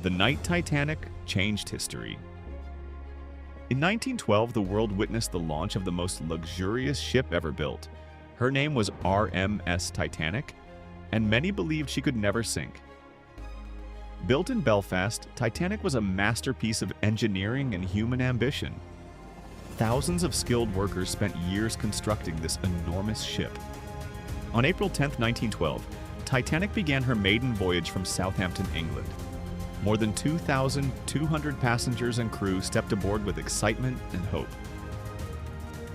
The night Titanic changed history. In 1912, the world witnessed the launch of the most luxurious ship ever built. Her name was RMS Titanic, and many believed she could never sink. Built in Belfast, Titanic was a masterpiece of engineering and human ambition. Thousands of skilled workers spent years constructing this enormous ship. On April 10, 1912, Titanic began her maiden voyage from Southampton, England. More than 2,200 passengers and crew stepped aboard with excitement and hope.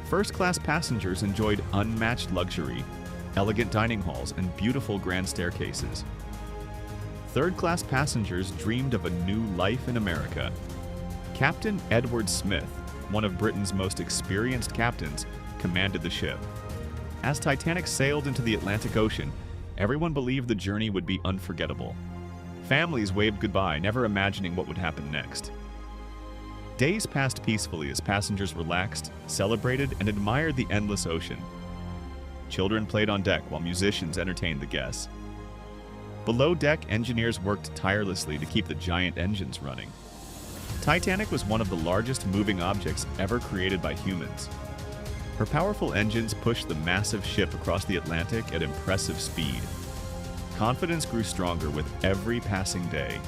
First-class passengers enjoyed unmatched luxury, elegant dining halls, and beautiful grand staircases. Third-class passengers dreamed of a new life in America. Captain Edward Smith, one of Britain's most experienced captains, commanded the ship. As Titanic sailed into the Atlantic Ocean, everyone believed the journey would be unforgettable. Families waved goodbye, never imagining what would happen next. Days passed peacefully as passengers relaxed, celebrated, and admired the endless ocean. Children played on deck while musicians entertained the guests. Below deck, engineers worked tirelessly to keep the giant engines running. Titanic was one of the largest moving objects ever created by humans. Her powerful engines pushed the massive ship across the Atlantic at impressive speed. Confidence grew stronger with every passing day.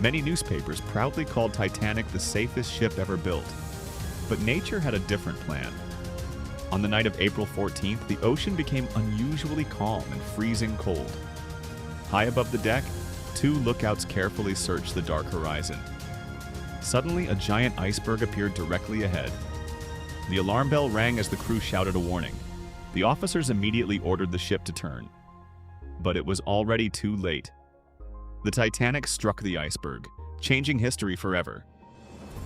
Many newspapers proudly called Titanic the safest ship ever built. But nature had a different plan. On the night of April 14th, the ocean became unusually calm and freezing cold. High above the deck, two lookouts carefully searched the dark horizon. Suddenly, a giant iceberg appeared directly ahead. The alarm bell rang as the crew shouted a warning. The officers immediately ordered the ship to turn. But it was already too late. The Titanic struck the iceberg, changing history forever.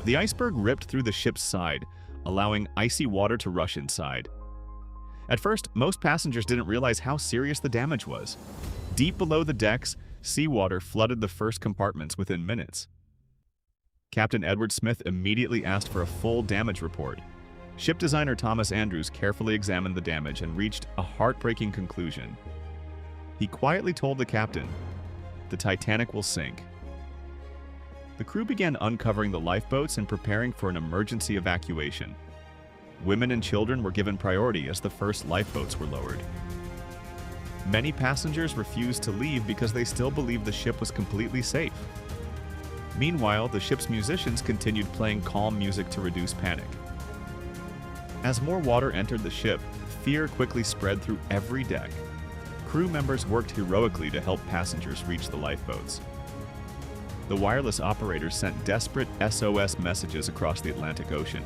The iceberg ripped through the ship's side, allowing icy water to rush inside. At first, most passengers didn't realize how serious the damage was. Deep below the decks, seawater flooded the first compartments within minutes. Captain Edward Smith immediately asked for a full damage report. Ship designer Thomas Andrews carefully examined the damage and reached a heartbreaking conclusion. He quietly told the captain, "The Titanic will sink." The crew began uncovering the lifeboats and preparing for an emergency evacuation. Women and children were given priority as the first lifeboats were lowered. Many passengers refused to leave because they still believed the ship was completely safe. Meanwhile, the ship's musicians continued playing calm music to reduce panic. As more water entered the ship, fear quickly spread through every deck. Crew members worked heroically to help passengers reach the lifeboats. The wireless operators sent desperate SOS messages across the Atlantic Ocean.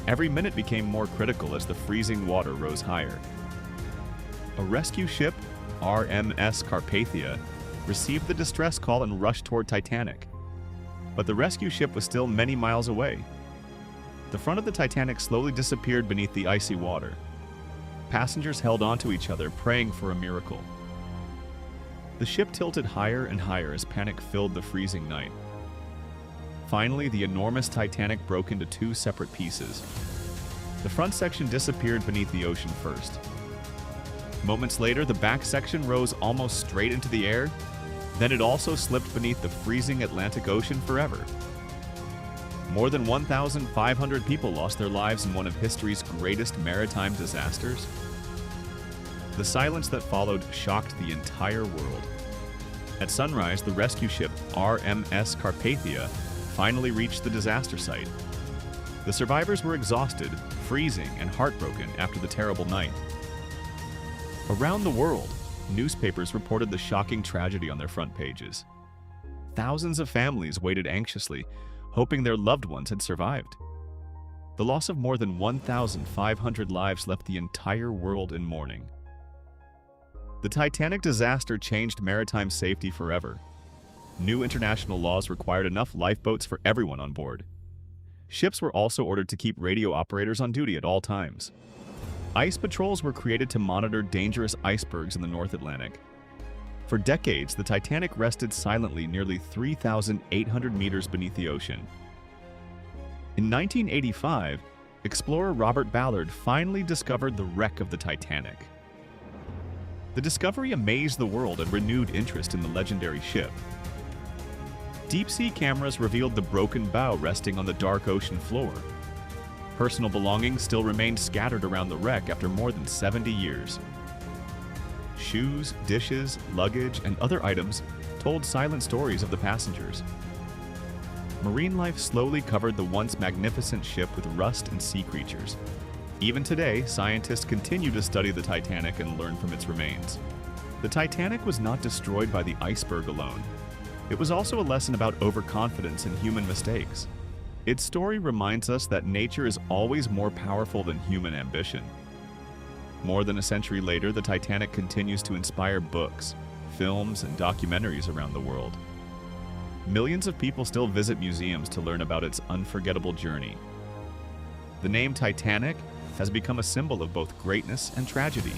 Every minute became more critical as the freezing water rose higher. A rescue ship, RMS Carpathia, received the distress call and rushed toward Titanic. But the rescue ship was still many miles away. The front of the Titanic slowly disappeared beneath the icy water. Passengers held onto each other, praying for a miracle. The ship tilted higher and higher as panic filled the freezing night. Finally, the enormous Titanic broke into two separate pieces. The front section disappeared beneath the ocean first. Moments later, the back section rose almost straight into the air. Then it also slipped beneath the freezing Atlantic Ocean forever. More than 1,500 people lost their lives in one of history's greatest maritime disasters. The silence that followed shocked the entire world. At sunrise, the rescue ship RMS Carpathia finally reached the disaster site. The survivors were exhausted, freezing, and heartbroken after the terrible night. Around the world, newspapers reported the shocking tragedy on their front pages. Thousands of families waited anxiously, hoping their loved ones had survived. The loss of more than 1,500 lives left the entire world in mourning. The Titanic disaster changed maritime safety forever. New international laws required enough lifeboats for everyone on board. Ships were also ordered to keep radio operators on duty at all times. Ice patrols were created to monitor dangerous icebergs in the North Atlantic. For decades, the Titanic rested silently nearly 3,800 meters beneath the ocean. In 1985, explorer Robert Ballard finally discovered the wreck of the Titanic. The discovery amazed the world and renewed interest in the legendary ship. Deep-sea cameras revealed the broken bow resting on the dark ocean floor. Personal belongings still remained scattered around the wreck after more than 70 years. Shoes, dishes, luggage, and other items told silent stories of the passengers. Marine life slowly covered the once magnificent ship with rust and sea creatures. Even today, scientists continue to study the Titanic and learn from its remains. The Titanic was not destroyed by the iceberg alone. It was also a lesson about overconfidence and human mistakes. Its story reminds us that nature is always more powerful than human ambition. More than a century later, the Titanic continues to inspire books, films, and documentaries around the world. Millions of people still visit museums to learn about its unforgettable journey. The name Titanic has become a symbol of both greatness and tragedy.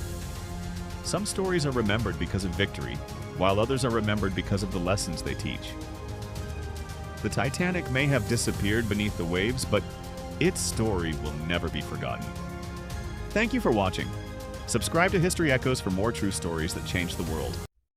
Some stories are remembered because of victory, while others are remembered because of the lessons they teach. The Titanic may have disappeared beneath the waves, but its story will never be forgotten. Thank you for watching. Subscribe to History Echoes for more true stories that change the world.